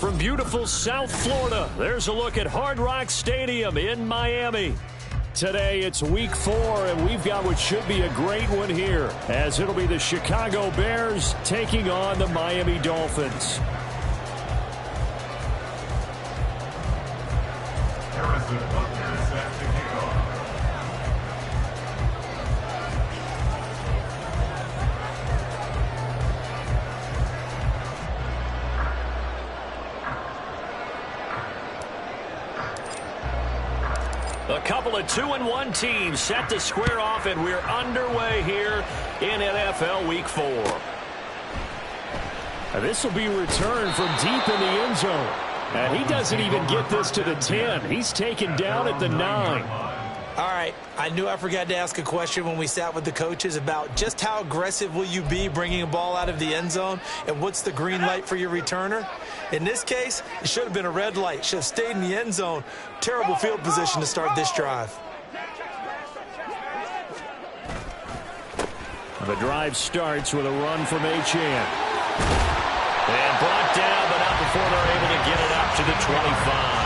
From beautiful South Florida, there's a look at Hard Rock Stadium in Miami. Today, it's week 4, and we've got what should be a great one here, as it'll be the Chicago Bears taking on the Miami Dolphins. A couple of 2-1 teams set to square off, and we're underway here in NFL Week 4. This will be returned from deep in the end zone. And he doesn't even get this to the 10. He's taken down at the 9. All right, I knew I forgot to ask a question when we sat with the coaches about just how aggressive will you be bringing a ball out of the end zone, and what's the green light for your returner? In this case, it should have been a red light. Should have stayed in the end zone. Terrible field position to start this drive. The drive starts with a run from Achane. And brought down, but not before they're able to get it up to the 25.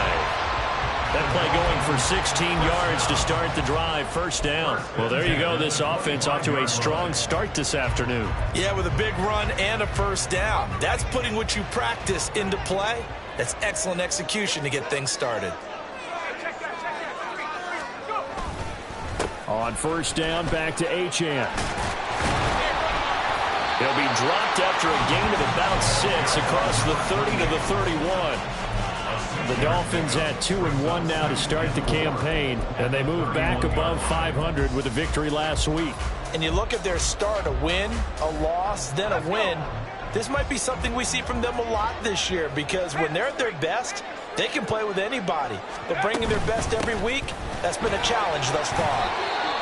That play going for 16 yards to start the drive. First down. Well, there you go. This offense off to a strong start this afternoon. Yeah, with a big run and a first down. That's putting what you practice into play. That's excellent execution to get things started. On first down, back to Achane. He'll be dropped after a gain of about 6 across the 30 to the 31. The Dolphins at 2-1 now to start the campaign, and they move back above 500 with a victory last week. And you look at their start, a win, a loss, then a win. This might be something we see from them a lot this year, because when they're at their best, they can play with anybody. They're bringing their best every week. That's been a challenge thus far.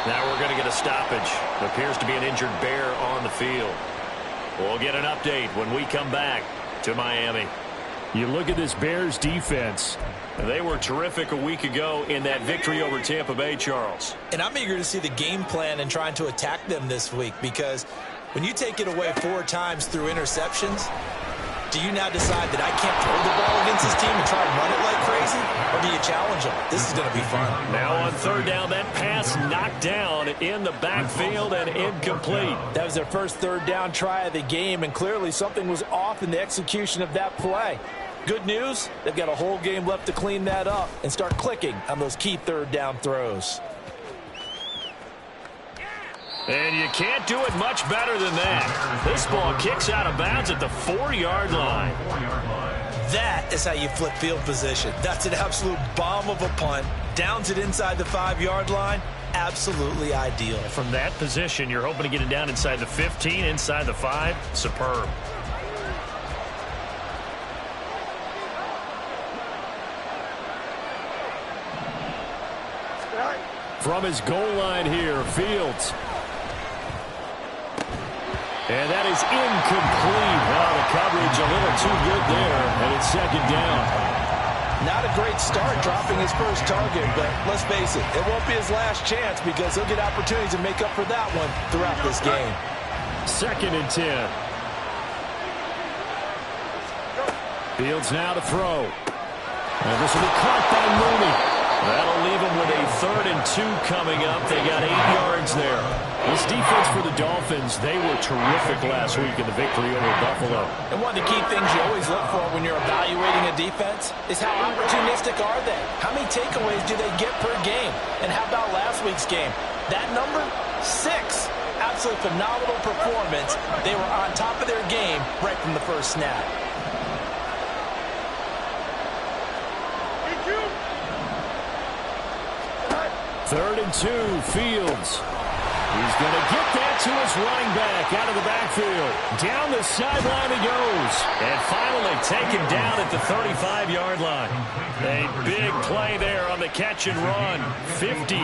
Now we're going to get a stoppage. There appears to be an injured Bear on the field. We'll get an update when we come back to Miami. You look at this Bears defense. They were terrific a week ago in that victory over Tampa Bay, Charles. And I'm eager to see the game plan and trying to attack them this week, because when you take it away 4 times through interceptions, do you now decide that I can't throw the ball against this team and try and run it like crazy? Or do you challenge them? This is going to be fun. Now on third down, that pass knocked down in the backfield and incomplete. That was their first third down try of the game, and clearly something was off in the execution of that play. Good news, they've got a whole game left to clean that up and start clicking on those key third down throws. And you can't do it much better than that. This ball kicks out of bounds at the 4-yard line. That is how you flip field position. That's an absolute bomb of a punt. Downs it inside the 5-yard line. Absolutely ideal. From that position, you're hoping to get it down inside the 15, inside the 5. Superb. From his goal line here, Fields. And that is incomplete. Well, the coverage a little too good there, and it's second down. Not a great start dropping his first target, but let's face it, it won't be his last chance, because he'll get opportunities to make up for that one throughout this game. Second and 10. Fields now to throw. And this will be caught by Mooney. That'll leave them with a 3rd and 2 coming up. They got 8 yards there. This defense for the Dolphins, they were terrific last week in the victory over Buffalo. And one of the key things you always look for when you're evaluating a defense is how opportunistic are they? How many takeaways do they get per game? And how about last week's game? That number, 6. Absolutely phenomenal performance. They were on top of their game right from the first snap. Third and 2, Fields. He's going to get that to his running back out of the backfield. Down the sideline he goes. And finally taken down at the 35-yard line. A big play there on the catch and run. 53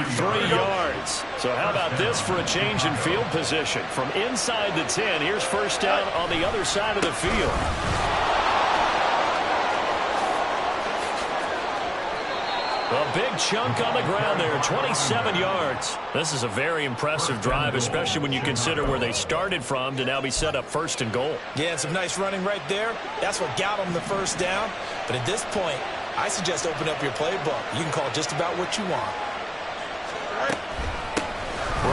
yards. So how about this for a change in field position? From inside the 10, here's first down on the other side of the field. 3 A big chunk on the ground there, 27 yards. This is a very impressive drive, especially when you consider where they started from to now be set up first and goal. Yeah, and some nice running right there. That's what got them the first down. But at this point, I suggest open up your playbook. You can call just about what you want.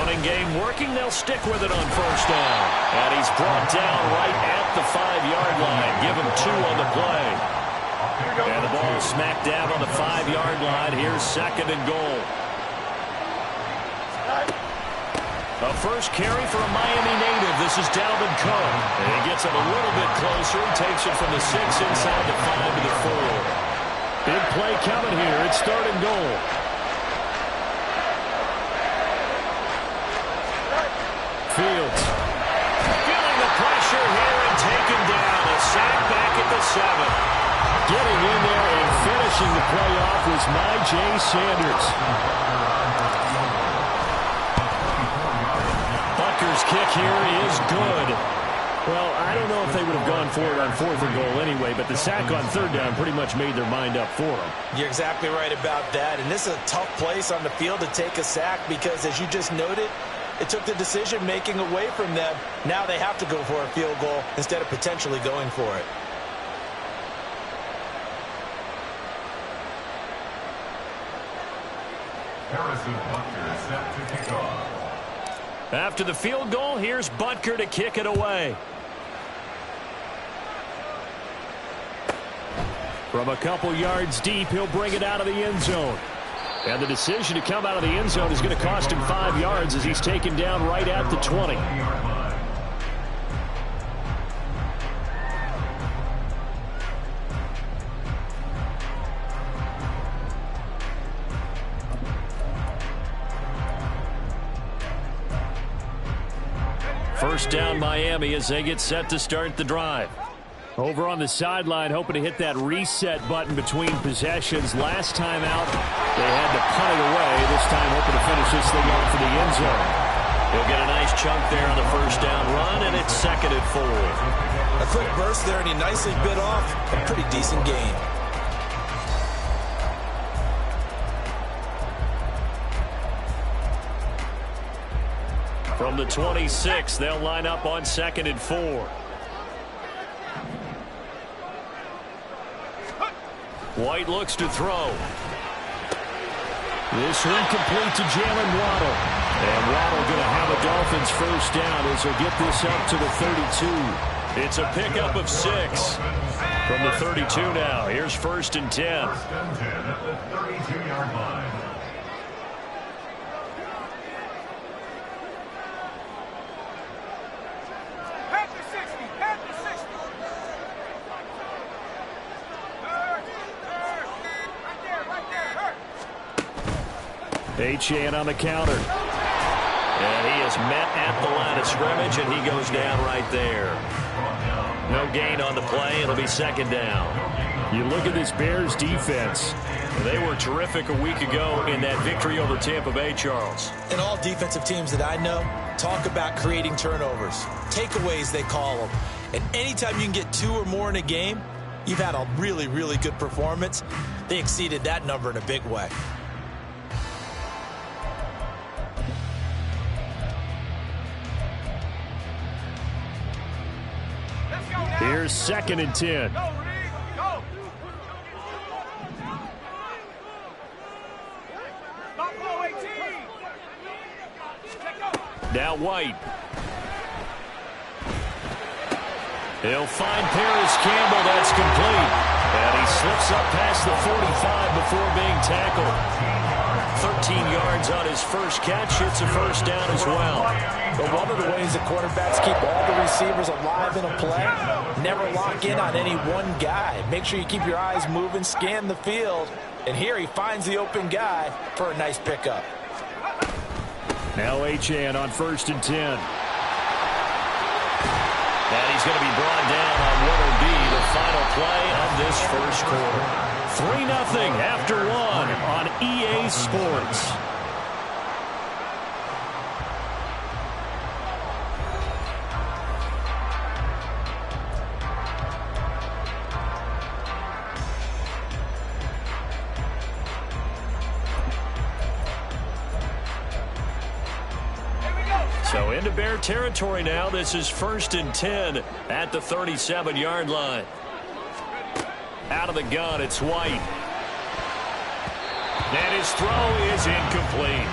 Running game working. They'll stick with it on first down. And he's brought down right at the 5-yard line. Give him 2 on the play. And the ball is smack dab on the 5-yard line. Here's second and goal. A first carry for a Miami native. This is Dalvin Cook. And he gets it a little bit closer. Takes it from the 6 inside the 5 to the 4. Big play coming here. It's third and goal. Fields feeling the pressure here and taken down. A sack back at the 7. Getting in there and finishing the play off was Myjai Sanders. Butker's kick here is good. Well, I don't know if they would have gone for it on 4th and goal anyway, but the sack on 3rd down pretty much made their mind up for them. You're exactly right about that, and this is a tough place on the field to take a sack because, as you just noted, it took the decision-making away from them. Now they have to go for a field goal instead of potentially going for it. After the field goal, here's Butker to kick it away. From a couple yards deep, he'll bring it out of the end zone. And the decision to come out of the end zone is going to cost him 5 yards as he's taken down right at the 20. First down Miami as they get set to start the drive. Over on the sideline, hoping to hit that reset button between possessions. Last time out, they had to punt it away. This time, hoping to finish this thing off for the end zone. He'll get a nice chunk there on the first down run, and it's 2nd and 4. A quick burst there, and he nicely bit off a pretty decent gain. From the 26, they'll line up on 2nd and 4. White looks to throw. This one complete to Jalen Waddle. And Waddle going to have a Dolphins first down as he'll get this up to the 32. It's a pickup of 6. From the 32 now, here's 1st and 10. First and 10 at the 32-yard line. Achane on the counter. And he is met at the line of scrimmage, and he goes down right there. No gain on the play. It'll be 2nd down. You look at this Bears defense. They were terrific a week ago in that victory over Tampa Bay, Charles. And all defensive teams that I know talk about creating turnovers. Takeaways, they call them. And anytime you can get 2 or more in a game, you've had a really, really good performance. They exceeded that number in a big way. Here's 2nd and 10. Now White. He'll find Paris Campbell. That's complete. And he slips up past the 45 before being tackled. 13 yards on his first catch. It's a first down as well. But one of the ways that quarterbacks keep all the receivers alive in a play, never lock in on any one guy. Make sure you keep your eyes moving, scan the field. And here he finds the open guy for a nice pickup. Now Achane on 1st and 10. And he's going to be brought down on what will be the final play of this first quarter. 3-0 after 1 on EA Sports. So into Bear territory now. This is 1st and 10 at the 37-yard line. Out of the gun, it's White. And his throw is incomplete.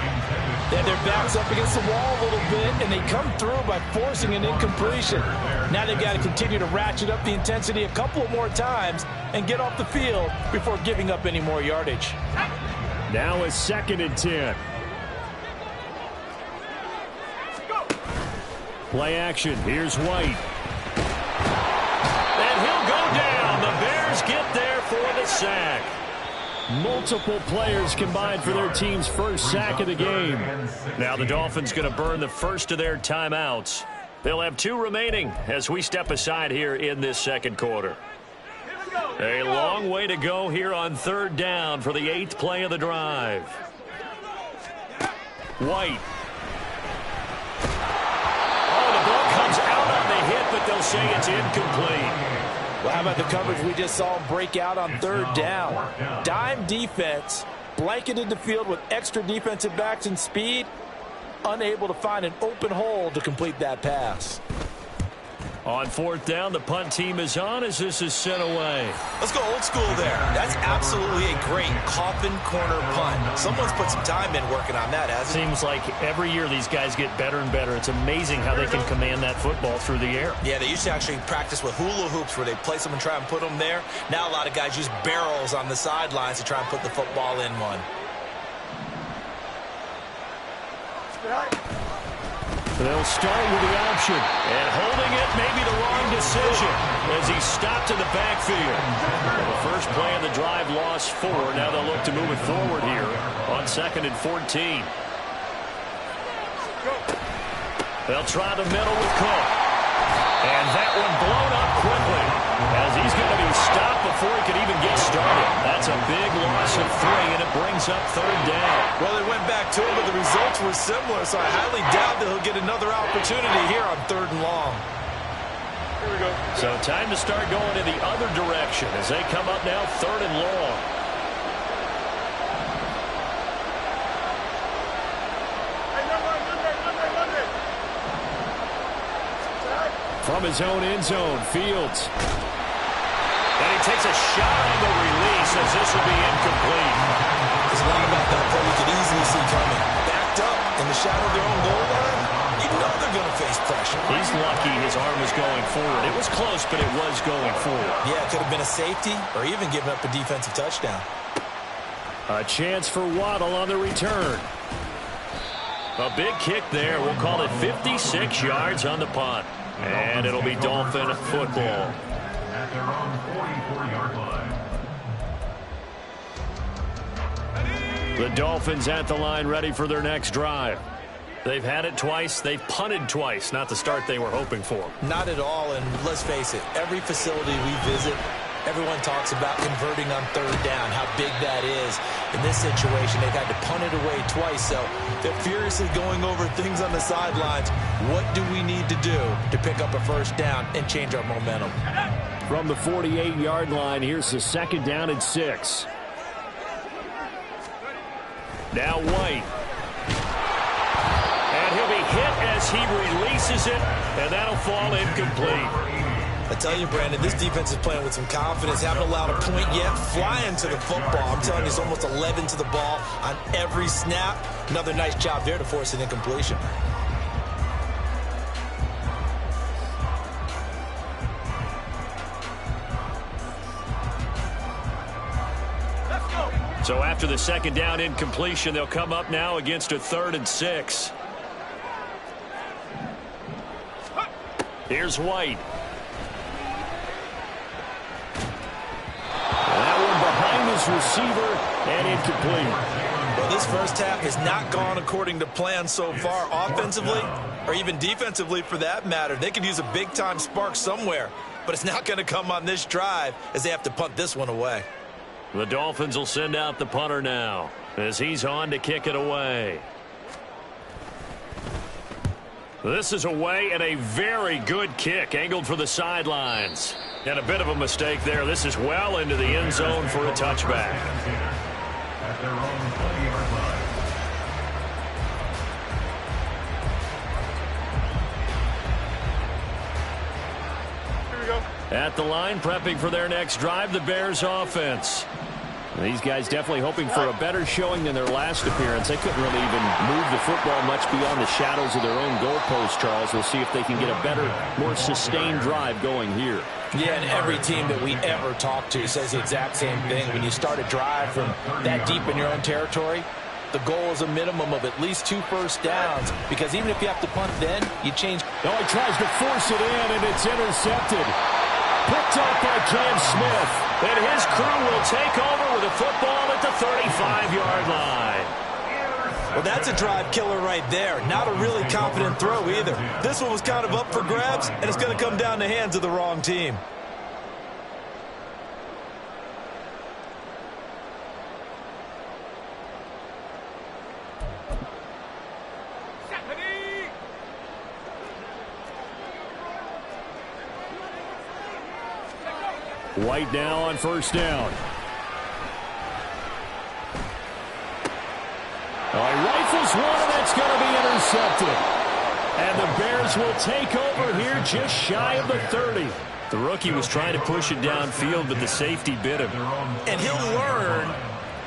And their back's up against the wall a little bit, and they come through by forcing an incompletion. Now they've got to continue to ratchet up the intensity a couple of more times and get off the field before giving up any more yardage. Now it's 2nd and 10. Play action. Here's White. And he'll go down. The Bears get there for the sack. Multiple players combined for their team's first sack of the game. Now the Dolphins going to burn the first of their timeouts. They'll have 2 remaining as we step aside here in this second quarter. A long way to go here on 3rd down for the 8th play of the drive. White. Oh, the ball comes out on the hit, but they'll say it's incomplete. Well, how about the coverage we just saw break out on 3rd down? Dime defense, blanketed the field with extra defensive backs and speed, unable to find an open hole to complete that pass. On 4th down, the punt team is on as this is sent away. Let's go old school there. That's absolutely a great coffin corner punt. Someone's put some time in working on that, hasn't it? Seems like every year these guys get better and better. It's amazing how they can command that football through the air. Yeah, they used to actually practice with hula hoops where they place them and try and put them there. Now a lot of guys use barrels on the sidelines to try and put the football in one. They'll start with the option. And holding it may be the wrong decision as he stopped in the backfield. The first play of the drive lost 4. Now they'll look to move it forward here on 2nd and 14. They'll try the middle with Cook. And that one blown up quickly as he's going to be stopped before he could even get started. That's a big loss of 3, and it brings up 3rd down. Well, they went back to him, but the results were similar, so I highly doubt that he'll get another opportunity here on 3rd and long. Here we go. So time to start going in the other direction as they come up now 3rd and long. From his own end zone, Fields. And he takes a shot on the release as this will be incomplete. There's a lot about that play we could easily see coming. Backed up in the shadow of their own goal line, you know they're going to face pressure. He's lucky his arm was going forward. It was close, but it was going forward. Yeah, it could have been a safety or even giving up a defensive touchdown. A chance for Waddle on the return. A big kick there. We'll call it 56 yards on the punt. And it'll be Dolphin football. At their own 44-yard line. The Dolphins at the line ready for their next drive. They've had it twice. They've punted twice. Not the start they were hoping for. Not at all, and let's face it, every facility we visit, everyone talks about converting on 3rd down, how big that is. In this situation, they've had to punt it away twice, so they're furiously going over things on the sidelines. What do we need to do to pick up a 1st down and change our momentum? From the 48-yard line, here's the 2nd down and 6. Now White. And he'll be hit as he releases it, and that'll fall incomplete. I tell you, Brandon, this defense is playing with some confidence. Haven't allowed a point yet. Flying to the football. I'm telling you, it's almost 11 to the ball on every snap. Another nice job there to force an incompletion. So after the 2nd down incompletion, they'll come up now against a 3rd and 6. Here's White. That one behind his receiver and incomplete. Well, this first half has not gone according to plan so far offensively or even defensively for that matter. They could use a big-time spark somewhere, but it's not going to come on this drive as they have to punt this one away. The Dolphins will send out the punter now as he's on to kick it away. This is away and a very good kick angled for the sidelines. And a bit of a mistake there. This is well into the end zone for a touchback. At their own 20-yard line. At the line, prepping for their next drive, the Bears offense. These guys definitely hoping for a better showing than their last appearance. They couldn't really even move the football much beyond the shadows of their own goalpost, Charles. We'll see if they can get a better, more sustained drive going here. Yeah, and every team that we ever talk to says the exact same thing. When you start a drive from that deep in your own territory, the goal is a minimum of at least 2 first downs, because even if you have to punt then, you change. Oh, he tries to force it in, and it's intercepted. Picked up by Cam Smith. And his crew will take over with a football at the 35-yard line. Well, that's a drive killer right there. Not a really confident throw either. This one was kind of up for grabs, and it's going to come down the hands of the wrong team. White now on first down. Oh, he rifles one, and that's going to be intercepted. And the Bears will take over here just shy of the 30. The rookie was trying to push it downfield, but the safety bit him. And he'll learn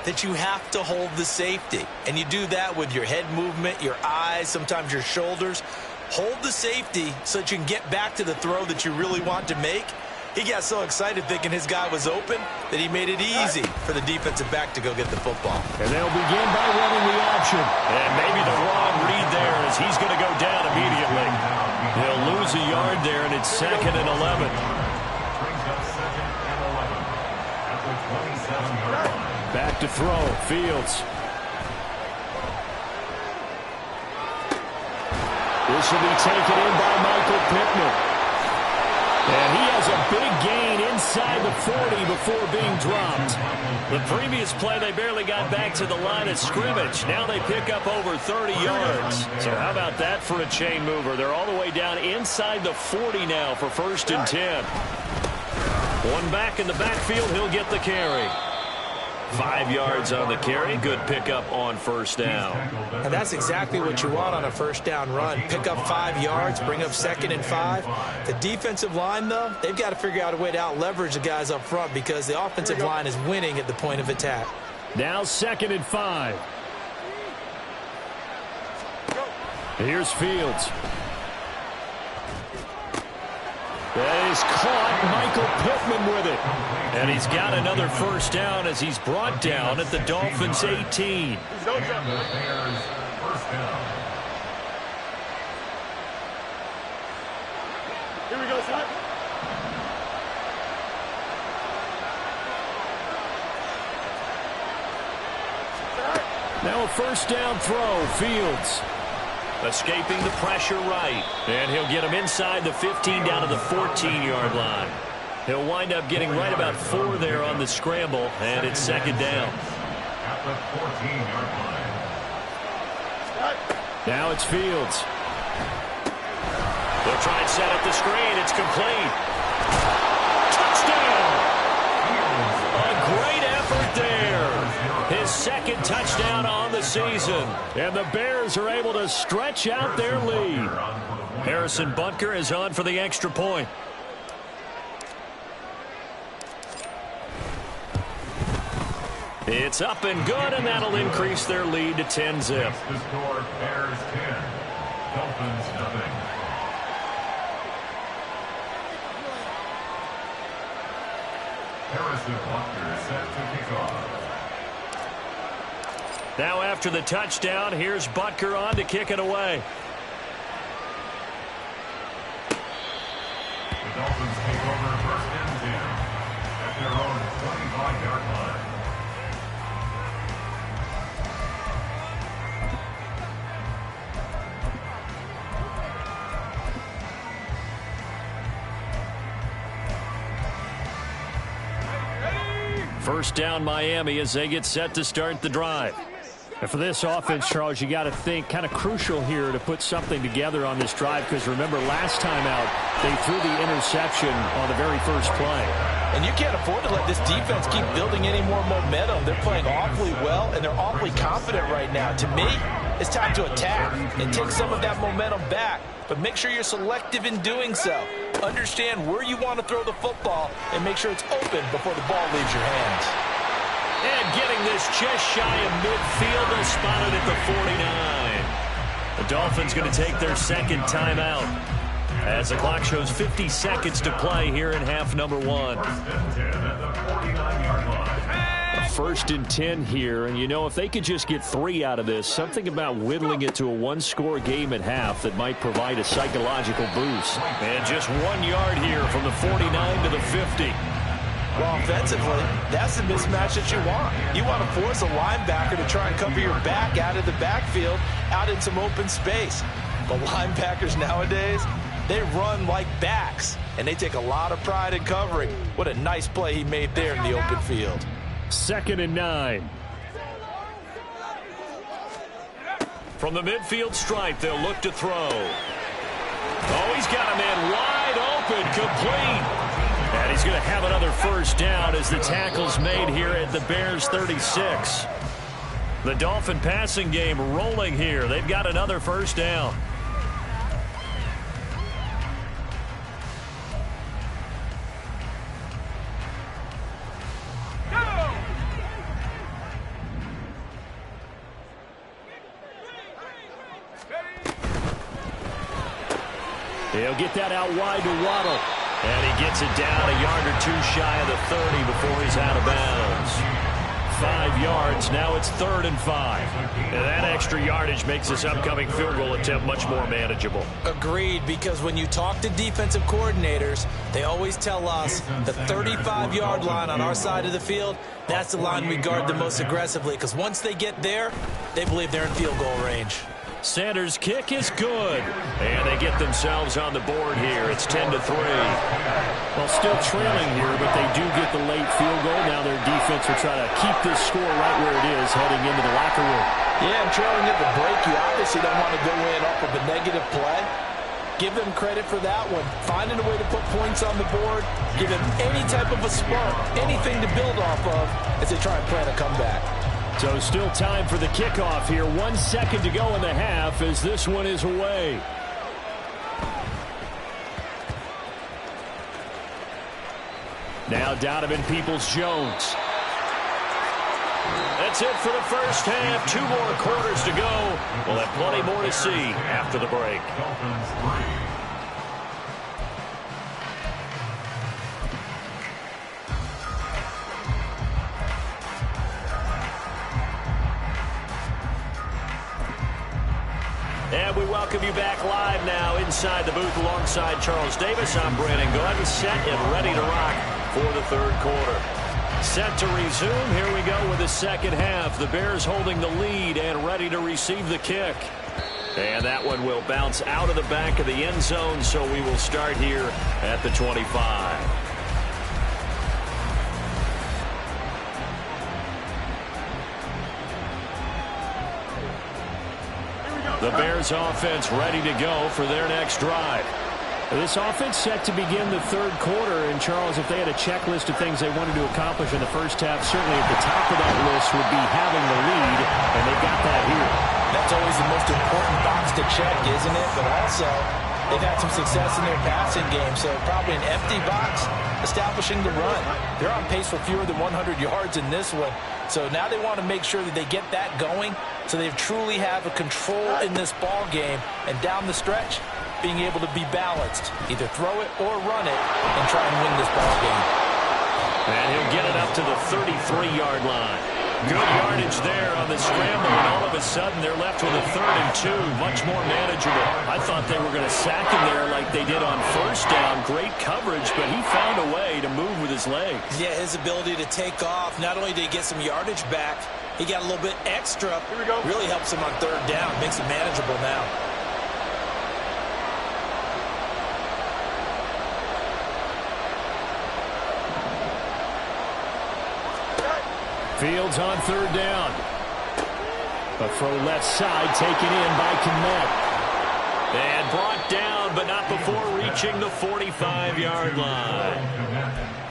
that you have to hold the safety. And you do that with your head movement, your eyes, sometimes your shoulders. Hold the safety so that you can get back to the throw that you really want to make. He got so excited thinking his guy was open that he made it easy for the defensive back to go get the football. And they'll begin by running the option. And maybe the wrong read there as he's going to go down immediately. He'll lose a yard there, and it's 2nd and 11. Back to throw. Fields. This will be taken in by Michael Pittman. And he has a big gain inside the 40 before being dropped. The previous play, they barely got back to the line of scrimmage. Now they pick up over 30 yards. So how about that for a chain mover? They're all the way down inside the 40 now for 1st and 10. One back in the backfield, he'll get the carry. 5 yards on the carry. Good pickup on first down. And that's exactly what you want on a first down run. Pick up 5 yards, bring up 2nd and 5. The defensive line, though, they've got to figure out a way to out-leverage the guys up front because the offensive line is winning at the point of attack. Now 2nd and 5. Here's Fields. He's caught Michael Pittman with it. And he's got another first down as he's brought down at the Dolphins' 18. And the Bears first down. Here we go, son. Now a first down throw. Fields. Escaping the pressure right. And he'll get him inside the 15 down to the 14-yard line. He'll wind up getting right about 4 there on the scramble, and it's 2nd down. At the 14-yard line. Now it's Fields. They'll try and set up the screen. It's complete. Touchdown! A great effort there. His 2nd touchdown on the season. And the Bears are able to stretch out their lead. Harrison Butker is on for the extra point. It's up and good, and that'll increase their lead to 10-zip. The score, Bears 10, Dolphins nothing. Harrison Butker set to kick off. Now after the touchdown, here's Butker on to kick it away. The Dolphins take over 1st and 10 at their own 25-yard line. First down Miami as they get set to start the drive. And for this offense, Charles, you got to think kind of crucial here to put something together on this drive because remember last time out they threw the interception on the very first play. And you can't afford to let this defense keep building any more momentum. They're playing awfully well, and they're awfully confident right now. To me, it's time to attack and take some of that momentum back, but make sure you're selective in doing so. Understand where you want to throw the football and make sure it's open before the ball leaves your hands. And getting this just shy of midfield, they'll spot it at the 49. The Dolphins going to take their second timeout as the clock shows 50 seconds to play here in half number 1. First and 10 here, and you know, if they could just get 3 out of this, something about whittling it to a one-score game at half that might provide a psychological boost. And just 1 yard here from the 49 to the 50. Well, offensively, that's the mismatch that you want. You want to force a linebacker to try and cover your back out of the backfield, out in some open space. But linebackers nowadays, they run like backs, and they take a lot of pride in covering. What a nice play he made there in the open field. 2nd and 9. From the midfield stripe, they'll look to throw. Oh, he's got a man wide open, complete. And he's going to have another first down as the tackle's made here at the Bears 36. The Dolphin passing game rolling here. They've got another first down. He'll get that out wide to Waddle. And he gets it down a yard or 2 shy of the 30 before he's out of bounds. 5 yards. Now it's 3rd and 5. And that extra yardage makes this upcoming field goal attempt much more manageable. Agreed, because when you talk to defensive coordinators, they always tell us the 35-yard line on our side of the field, that's the line we guard the most aggressively, because once they get there, they believe they're in field goal range. Sanders' kick is good. And they get themselves on the board here. It's 10-3. Well, still trailing here, but they do get the late field goal. Now their defense will try to keep this score right where it is heading into the locker room. Yeah, and trailing at the break, you obviously don't want to go in off of a negative play. Give them credit for that one. Finding a way to put points on the board. Give them any type of a spark, anything to build off of as they try and plan a comeback. So still time for the kickoff here. 1 second to go in the half as this one is away. Now Donovan Peoples-Jones. That's it for the first half. 2 more quarters to go. We'll have plenty more to see after the break. And we welcome you back live now inside the booth alongside Charles Davis. I'm Brandon Glenn, set and ready to rock for the 3rd quarter. Set to resume. Here we go with the second half. The Bears holding the lead and ready to receive the kick. And that one will bounce out of the back of the end zone, so we will start here at the 25. The Bears offense ready to go for their next drive. This offense set to begin the 3rd quarter. And, Charles, if they had a checklist of things they wanted to accomplish in the first half, certainly at the top of that list would be having the lead, and they got that here. That's always the most important box to check, isn't it? But also, they've had some success in their passing game, so probably an empty box, establishing the run. They're on pace for fewer than 100 yards in this one. So now they want to make sure that they get that going so they truly have a control in this ball game. And down the stretch, being able to be balanced. Either throw it or run it and try and win this ball game. And he'll get it up to the 33-yard line. Good yardage there on the scramble, and all of a sudden they're left with a 3rd and 2, much more manageable. I thought they were going to sack him there like they did on first down. Great coverage, but he found a way to move with his legs. Yeah, his ability to take off, not only did he get some yardage back, he got a little bit extra. Here we go. Really helps him on 3rd down, makes it manageable now. Fields on 3rd down. A throw left side taken in by Kmet. And brought down, but not before reaching the 45-yard line.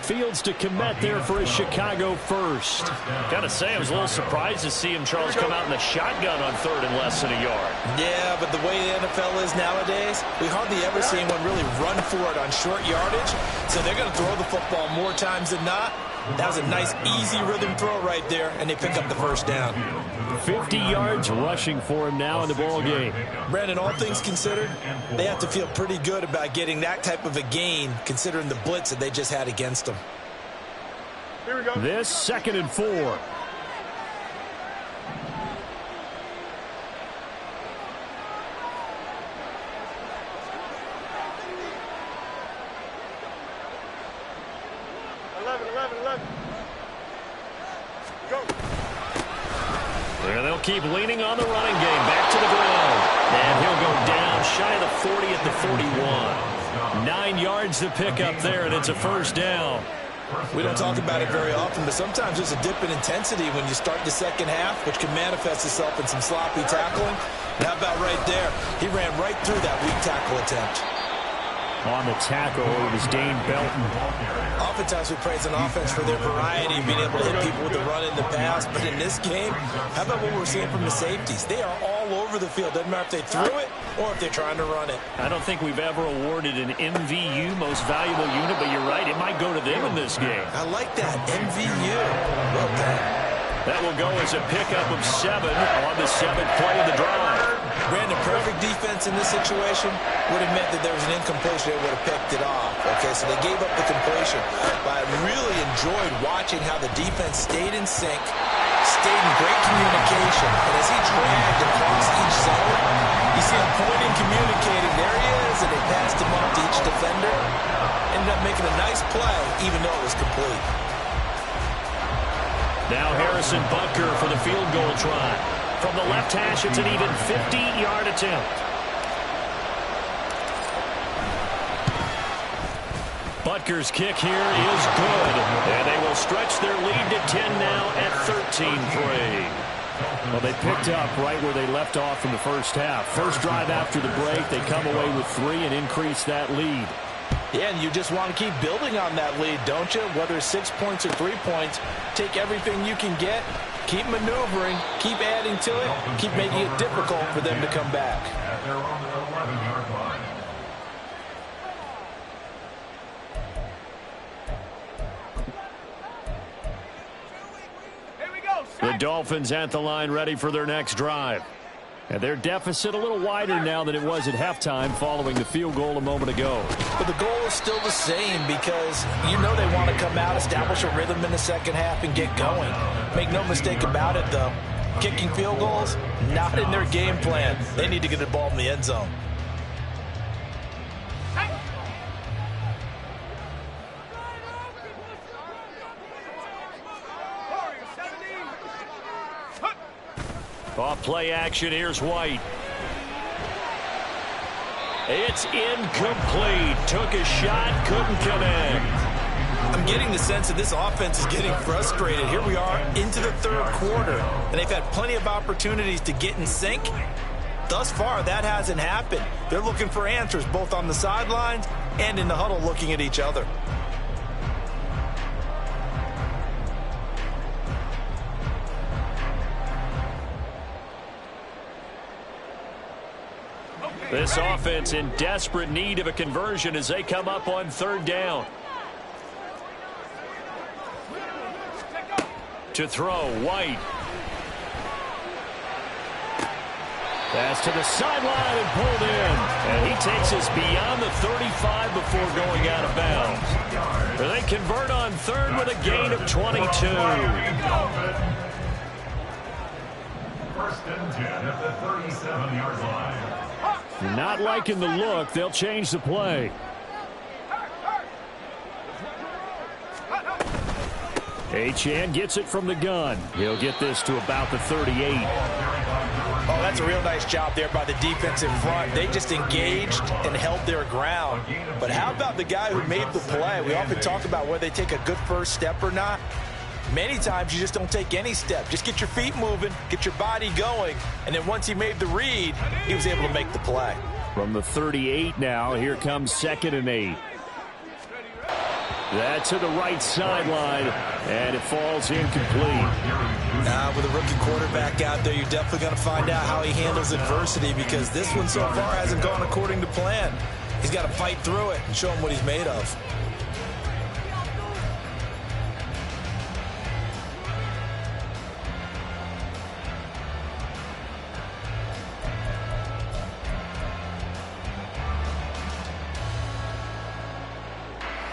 Fields to commit there for his Chicago first. Got to say, I was a little surprised to see him, Charles, come out in the shotgun on third and less than a yard. Yeah, but the way the NFL is nowadays, we hardly ever see anyone really run for it on short yardage. So they're going to throw the football more times than not. That was a nice, easy rhythm throw right there, and they pick up the first down. 50 yards rushing for him now in the ball game. Brandon, all things considered, they have to feel pretty good about getting that type of a gain, considering the blitz that they just had against them. Here we go. This 2nd and 4. They'll keep leaning on the running game. Back to the ground. And he'll go down shy of the 40 at the 41. 9 yards to pick up there, and it's a first down. We don't talk about it very often, but sometimes there's a dip in intensity when you start the second half, which can manifest itself in some sloppy tackling. And how about right there? He ran right through that weak tackle attempt. On the tackle, it was Dane Belton. Oftentimes we praise an offense for their variety, being able to hit people with the run in the pass. But in this game, how about what we're seeing from the safeties? They are all over the field. Doesn't matter if they threw it or if they're trying to run it. I don't think we've ever awarded an MVU, most valuable unit, but you're right, it might go to them in this game. I like that, MVU. Well done. That will go as a pickup of 7 on the 7th play of the drive. Brandon, perfect defense in this situation would have meant that there was an incompletion that would have picked it off. Okay, so they gave up the completion. But I really enjoyed watching how the defense stayed in sync, stayed in great communication. And as he dragged across each zone, you see him pointing, communicating. There he is, and they passed him off to each defender. Ended up making a nice play, even though it was complete. Now Harrison Butker for the field goal try. From the left hash, it's an even 50-yard attempt. Butker's kick here is good. And they will stretch their lead to 10 now at 13-3. Well, they picked up right where they left off in the first half. First drive after the break, they come away with 3 and increase that lead. Yeah, and you just want to keep building on that lead, don't you? Whether it's 6 points or 3 points, take everything you can get, keep maneuvering, keep adding to it, keep making it difficult for them to come back. At their own 11-yard line. The Dolphins at the line ready for their next drive. And their deficit a little wider now than it was at halftime following the field goal a moment ago. But the goal is still the same because you know they want to come out, establish a rhythm in the second half, and get going. Make no mistake about it, though. Kicking field goals, not in their game plan. They need to get the ball in the end zone. Off play action, here's White. It's incomplete. Took a shot, couldn't connect. I'm getting the sense that this offense is getting frustrated. Here we are into the third quarter, and they've had plenty of opportunities to get in sync. Thus far, that hasn't happened. They're looking for answers both on the sidelines and in the huddle looking at each other. This offense in desperate need of a conversion as they come up on third down. To throw, White. Pass to the sideline and pulled in. And he takes us beyond the 35 before going out of bounds. And they convert on third with a gain of 22. First and 10 at the 37-yard line. Not liking the look, they'll change the play. Achane gets it from the gun. He'll get this to about the 38. Oh, that's a real nice job there by the defense in front. They just engaged and held their ground. But how about the guy who made the play? We often talk about whether they take a good first step or not. Many times you just don't take any step. Just get your feet moving, get your body going, and then once he made the read, he was able to make the play. From the 38 now, here comes 2nd and 8. That to the right sideline, and it falls incomplete. With a rookie quarterback out there, you're definitely going to find out how he handles adversity, because this one so far hasn't gone according to plan. He's got to fight through it and show him what he's made of.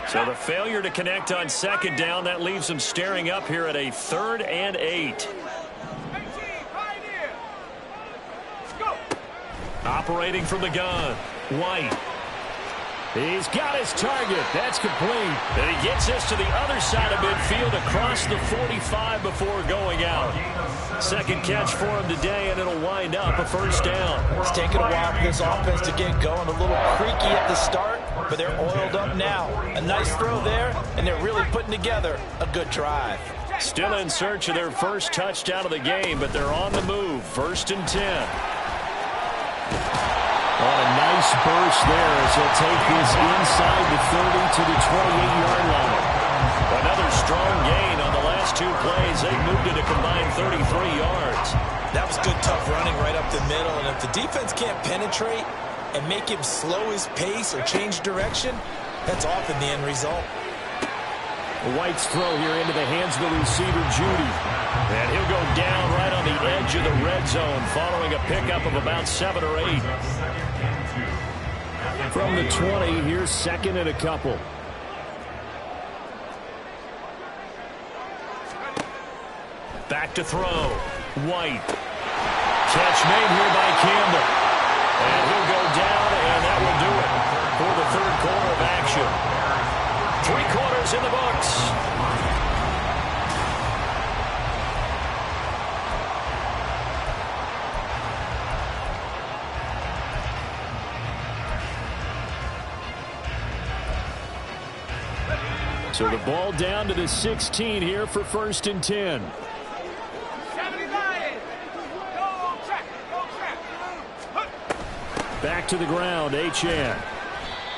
So the failure to connect on second down, that leaves them staring up here at a 3rd and 8. Operating from the gun, White. He's got his target. That's complete. And he gets this to the other side of midfield across the 45 before going out. Second catch for him today, and it'll wind up a first down. It's taken a while for this offense to get going. A little creaky at the start, but they're oiled up now. A nice throw there, and they're really putting together a good drive. Still in search of their first touchdown of the game, but they're on the move. 1st and 10. Oh, a nice burst there as he'll take this inside the 30 to the 28-yard line. Another strong gain on the last 2 plays. They moved it a combined 33 yards. That was good, tough running right up the middle. And if the defense can't penetrate and make him slow his pace or change direction, that's often the end result. White's throw here into the hands of the receiver, Judy. And he'll go down right on the edge of the red zone following a pickup of about 7 or 8. From the 20, here's 2nd and a couple. Back to throw. White. Catch made here by Campbell. And he'll go down, and that will do it for the 3rd quarter of action. 3 quarters in the books. So the ball down to the 16 here for 1st and 10. Back to the ground, H.N.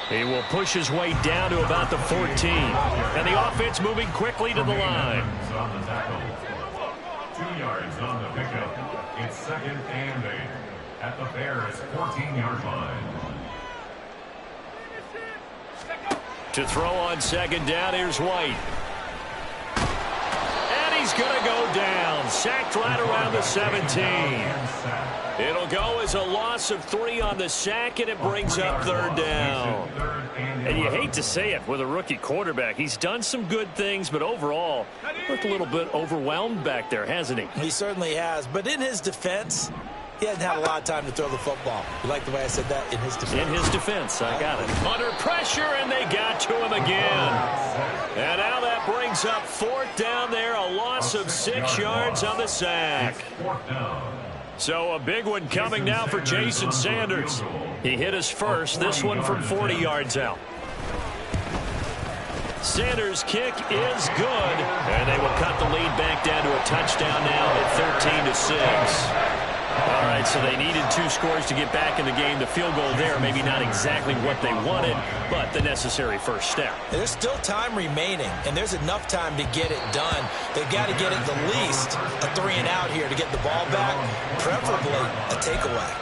He will push his way down to about the 14. And the offense moving quickly to the line. 2 yards on the pickup. It's 2nd and 8 at the Bears' 14-yard line. To throw on 2nd down, here's White. And he's going to go down. Sacked right around the 17. It'll go as a loss of 3 on the sack, and it brings up 3rd down. And you hate to say it with a rookie quarterback. He's done some good things, but overall, looked a little bit overwhelmed back there, hasn't he? He certainly has. But in his defense, he hasn't had a lot of time to throw the football. You like the way I said that? In his defense. In his defense, I got it. Under pressure, and they got to him again. And now that brings up 4th down there, a loss of 6 yards on the sack. So a big one coming now for Jason Sanders. He hit his first, this one from 40 yards out. Sanders' kick is good, and they will cut the lead back down to a touchdown now at 13-6. All right, so they needed 2 scores to get back in the game. The field goal there, maybe not exactly what they wanted, but the necessary first step. There's still time remaining, and there's enough time to get it done. They've got to get at the least a 3-and-out here to get the ball back, preferably a takeaway.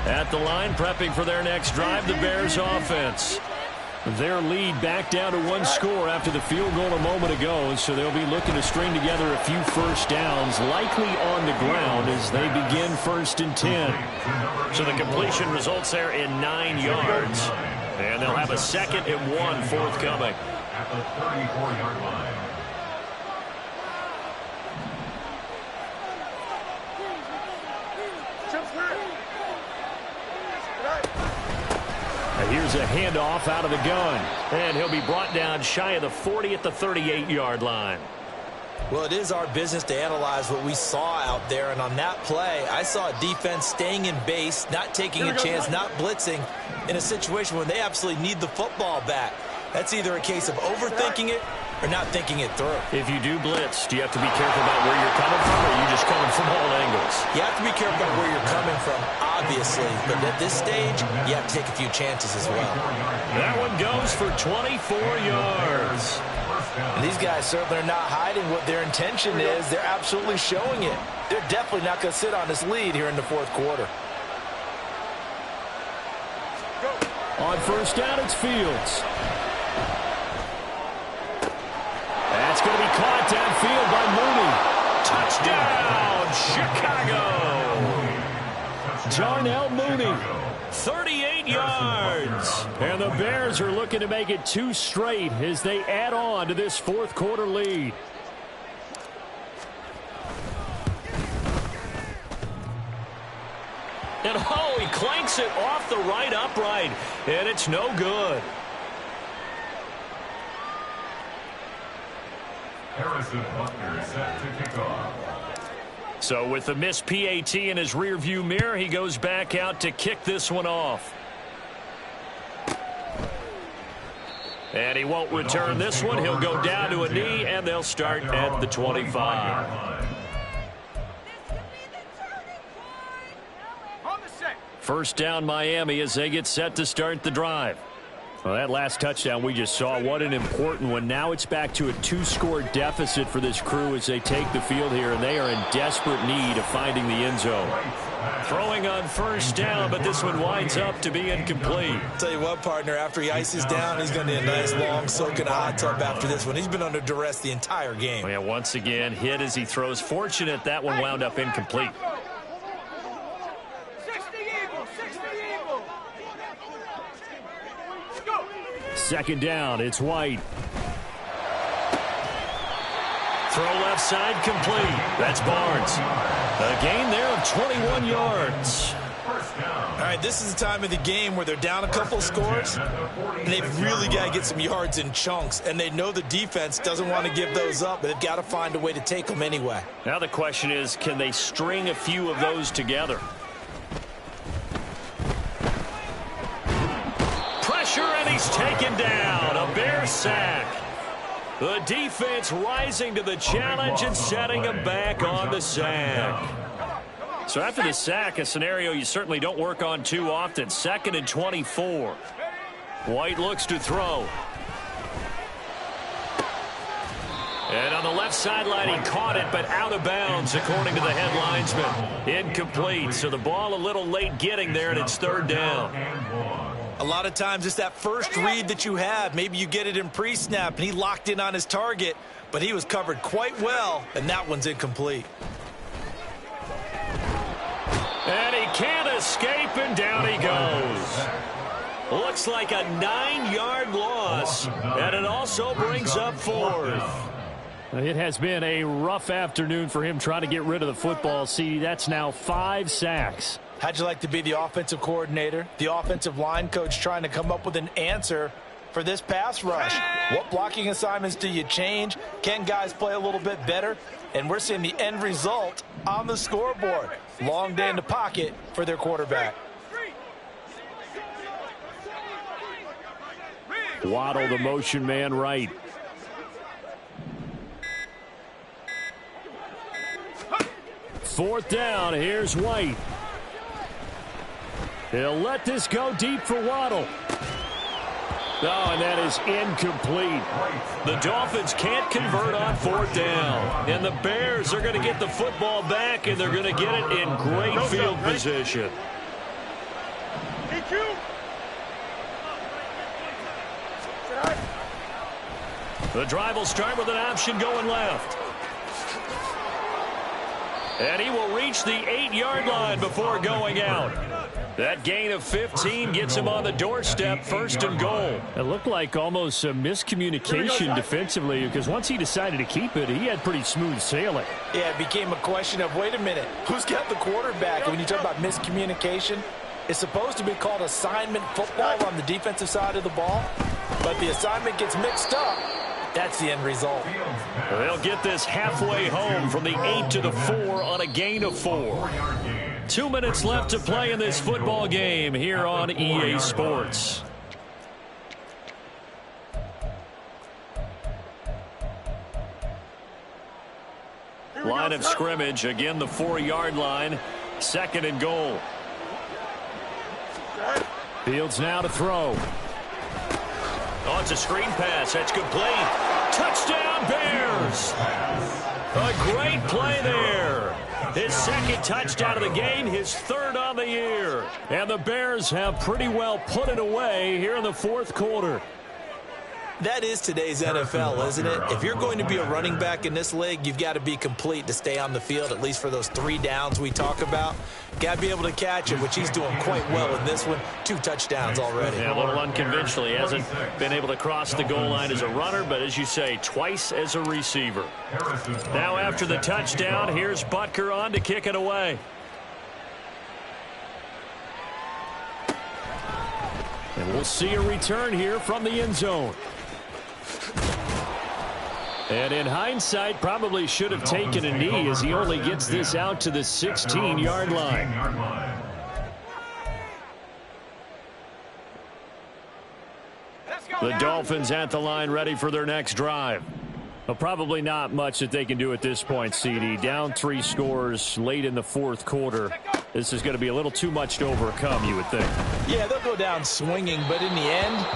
At the line, prepping for their next drive, the Bears offense. Their lead back down to 1 score after the field goal a moment ago, so they'll be looking to string together a few first downs, likely on the ground as they begin 1st and 10. So the completion results there in 9 yards, and they'll have a 2nd and 1 forthcoming. At the 34-yard line. Here's a handoff out of the gun, and he'll be brought down shy of the 40 at the 38-yard line. Well, it is our business to analyze what we saw out there, and on that play, I saw a defense staying in base, not taking a chance, not blitzing, in a situation where they absolutely need the football back. That's either a case of overthinking it or not thinking it through. If you do blitz, do you have to be careful about where you're coming from, or are you just coming from all angles? You have to be careful about where you're coming from, obviously. But at this stage, you have to take a few chances as well. That one goes for 24 yards. And these guys certainly are not hiding what their intention is. They're absolutely showing it. They're definitely not going to sit on this lead here in the fourth quarter. On first down, it's Fields. That's going to be caught downfield by Mooney. Touchdown, Chicago. Darnell Mooney, 38 yards. And the Bears are looking to make it 2 straight as they add on to this fourth quarter lead. And oh, he clanks it off the right upright, and it's no good. Harrison Butker set to kick off. So with the missed PAT in his rearview mirror, he goes back out to kick this one off. And he won't return this one. He'll go down to a knee, and they'll start at the 25. First down, Miami, as they get set to start the drive. Well, that last touchdown we just saw, what an important one. Now it's back to a 2-score deficit for this crew as they take the field here, and they are in desperate need of finding the end zone. Throwing on first down, but this one winds up to be incomplete. Tell you what, partner, after he ices down, he's going to need a nice long soak in a hot tub after this one. He's been under duress the entire game. Yeah, once again, hit as he throws. Fortunate that one wound up incomplete. Second down, it's White. Throw left side complete. That's Barnes. A gain there of 21 yards. All right, this is the time of the game where they're down a couple of scores, and they've really got to get some yards in chunks, and they know the defense doesn't want to give those up, but they've got to find a way to take them anyway. Now the question is, can they string a few of those together? And he's taken down. A Bear sack. The defense rising to the challenge and setting him back on the sack. So after the sack, a scenario you certainly don't work on too often. 2nd and 24. White looks to throw. And on the left sideline, he caught it, but out of bounds, according to the head linesman. Incomplete. So the ball a little late getting there, and it's 3rd down. A lot of times it's that first read that you have. Maybe you get it in pre-snap, and he locked in on his target, but he was covered quite well, and that one's incomplete. And he can't escape, and down he goes. Looks like a 9-yard loss, and it also brings up 4th. It has been a rough afternoon for him trying to get rid of the football. See, that's now 5 sacks. How'd you like to be the offensive coordinator, the offensive line coach trying to come up with an answer for this pass rush? What blocking assignments do you change? Can guys play a little bit better? And we're seeing the end result on the scoreboard. Long day in the pocket for their quarterback. Waddle, the motion man, right. Fourth down, here's White. He'll let this go deep for Waddle. Oh, and that is incomplete. The Dolphins can't convert on 4th down. And the Bears are going to get the football back, and they're going to get it in great field position. The drive will start with an option going left. And he will reach the 8-yard line before going out. That gain of 15 gets him on the doorstep, 1st and goal. It looked like almost a miscommunication defensively, because once he decided to keep it, he had pretty smooth sailing. Yeah, it became a question of, wait a minute, who's got the quarterback? And when you talk about miscommunication, it's supposed to be called assignment football on the defensive side of the ball. But the assignment gets mixed up. That's the end result. They'll get this halfway home from the 8 to the 4 on a gain of 4. 2 minutes left to play in this football game here on EA Sports. Line of scrimmage, again the 4-yard line, 2nd and goal. Fields now to throw. Oh, it's a screen pass. That's complete. Touchdown, Bears. A great play there. His second touchdown of the game, his third on the year. And the Bears have pretty well put it away here in the fourth quarter. That is today's NFL, isn't it? If you're going to be a running back in this league, you've got to be complete to stay on the field, at least for those 3 downs we talk about. Got to be able to catch it, which he's doing quite well in this one. 2 touchdowns already. Yeah, a little unconventional. He hasn't been able to cross the goal line as a runner, but as you say, twice as a receiver. Now after the touchdown, here's Butker on to kick it away. And we'll see a return here from the end zone. And in hindsight, probably should have taken a knee as he only gets this out to the 16-yard line. The Dolphins at the line ready for their next drive. Well, probably not much that they can do at this point, CD. Down 3 scores late in the fourth quarter. This is going to be a little too much to overcome, you would think. Yeah, they'll go down swinging, but in the end,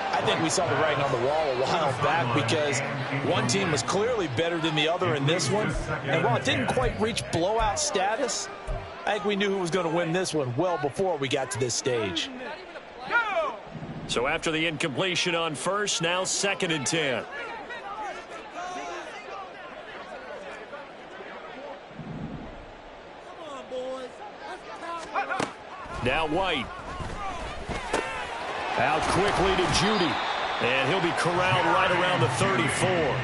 I think we saw the writing on the wall a while back because one team was clearly better than the other in this one. And while it didn't quite reach blowout status, I think we knew who was going to win this one well before we got to this stage. So after the incompletion on first, now 2nd and 10. Now White. Out quickly to Judy. And he'll be corralled right around the 34.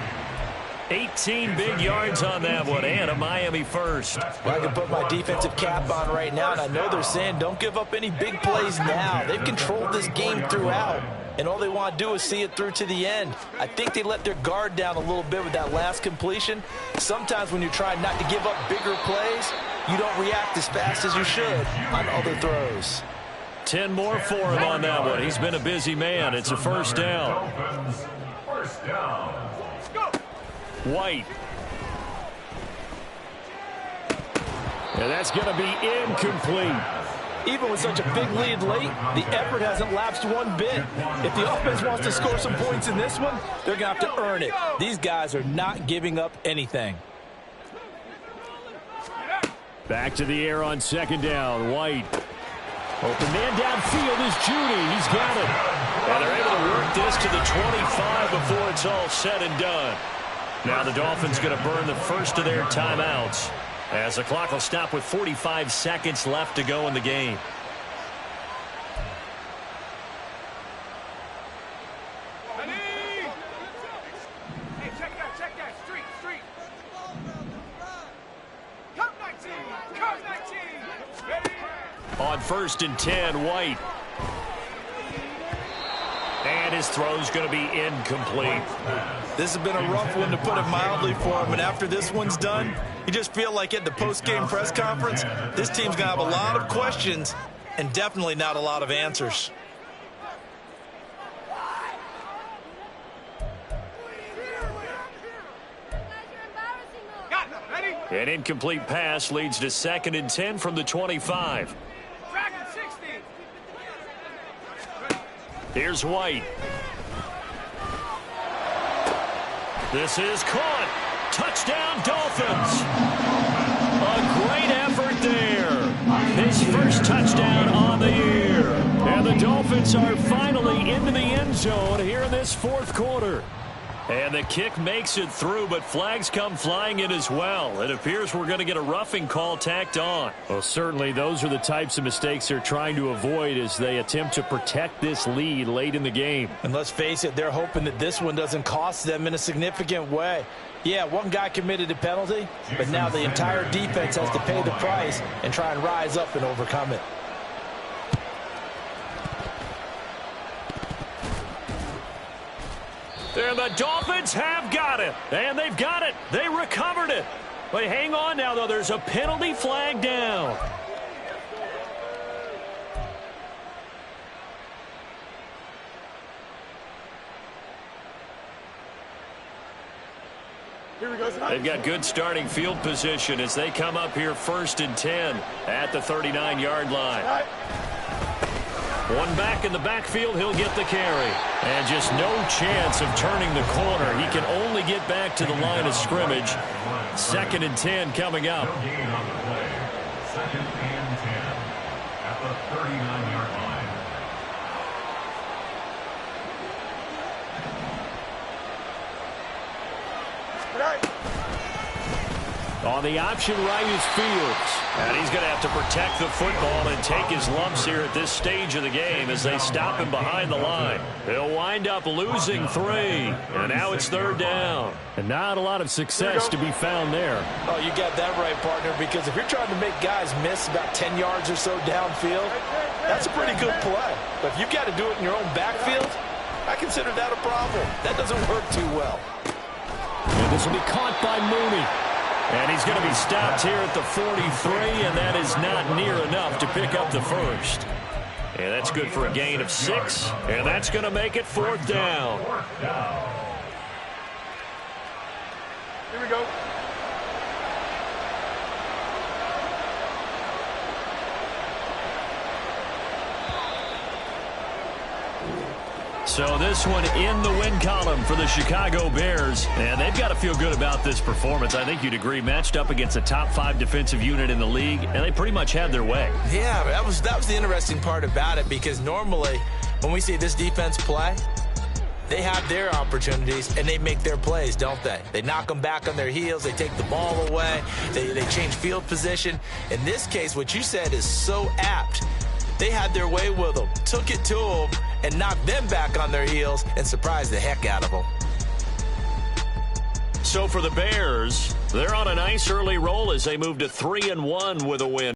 18 big yards on that one, and a Miami first. Well, I can put my defensive cap on right now, and I know they're saying don't give up any big plays now. They've controlled this game throughout, and all they want to do is see it through to the end. I think they let their guard down a little bit with that last completion. Sometimes when you're trying not to give up bigger plays, you don't react as fast as you should on other throws. 10 more for him on that one. He's been a busy man. It's a first down. White. And that's going to be incomplete. Even with such a big lead late, the effort hasn't lapsed one bit. If the offense wants to score some points in this one, they're going to have to earn it. These guys are not giving up anything. Back to the air on 2nd down. White. Open man downfield is Judy. He's got it. And they're able to work this to the 25 before it's all said and done. Now the Dolphins going to burn the first of their timeouts as the clock will stop with 45 seconds left to go in the game. Hey, check that. Street. Come 19. Ready? On 1st and 10, White. And his throw's going to be incomplete. This has been a rough one, to put it mildly, for him. And after this one's done, you just feel like at the post-game press conference, this team's going to have a lot of questions and definitely not a lot of answers. An incomplete pass leads to 2nd and 10 from the 25. Here's White. This is caught. Touchdown, Dolphins. A great effort there. His first touchdown on the year. And the Dolphins are finally into the end zone here in this fourth quarter. And the kick makes it through, but flags come flying in as well. It appears we're going to get a roughing call tacked on. Well, certainly those are the types of mistakes they're trying to avoid as they attempt to protect this lead late in the game. And let's face it, they're hoping that this one doesn't cost them in a significant way. Yeah, one guy committed a penalty, but now the entire defense has to pay the price and try and rise up and overcome it. And the Dolphins have got it. And they've got it. They recovered it. But hang on now, though. There's a penalty flag down. They've got good starting field position as they come up here 1st and 10 at the 39-yard line. One back in the backfield, he'll get the carry. And just no chance of turning the corner. He can only get back to the line of scrimmage. 2nd and 10 coming up. No gain on the play. 2nd and 10 at the 39-yard line. On the option right is Fields. And he's going to have to protect the football and take his lumps here at this stage of the game as they stop him behind the line. He'll wind up losing 3. And now it's 3rd down. And not a lot of success to be found there. Oh, you got that right, partner, because if you're trying to make guys miss about 10 yards or so downfield, that's a pretty good play. But if you've got to do it in your own backfield, I consider that a problem. That doesn't work too well. And this will be caught by Mooney. And he's going to be stopped here at the 43, and that is not near enough to pick up the first. And that's good for a gain of 6, and that's going to make it 4th down. Here we go. So this one in the win column for the Chicago Bears. And they've got to feel good about this performance. I think you'd agree, matched up against a top 5 defensive unit in the league, and they pretty much had their way. Yeah, that was the interesting part about it, because normally when we see this defense play, they have their opportunities and they make their plays, don't they? They knock them back on their heels. They take the ball away. They change field position. In this case, what you said is so apt. They had their way with them, took it to them, and knocked them back on their heels and surprised the heck out of them. So for the Bears, they're on a nice early roll as they move to 3-1 with a win.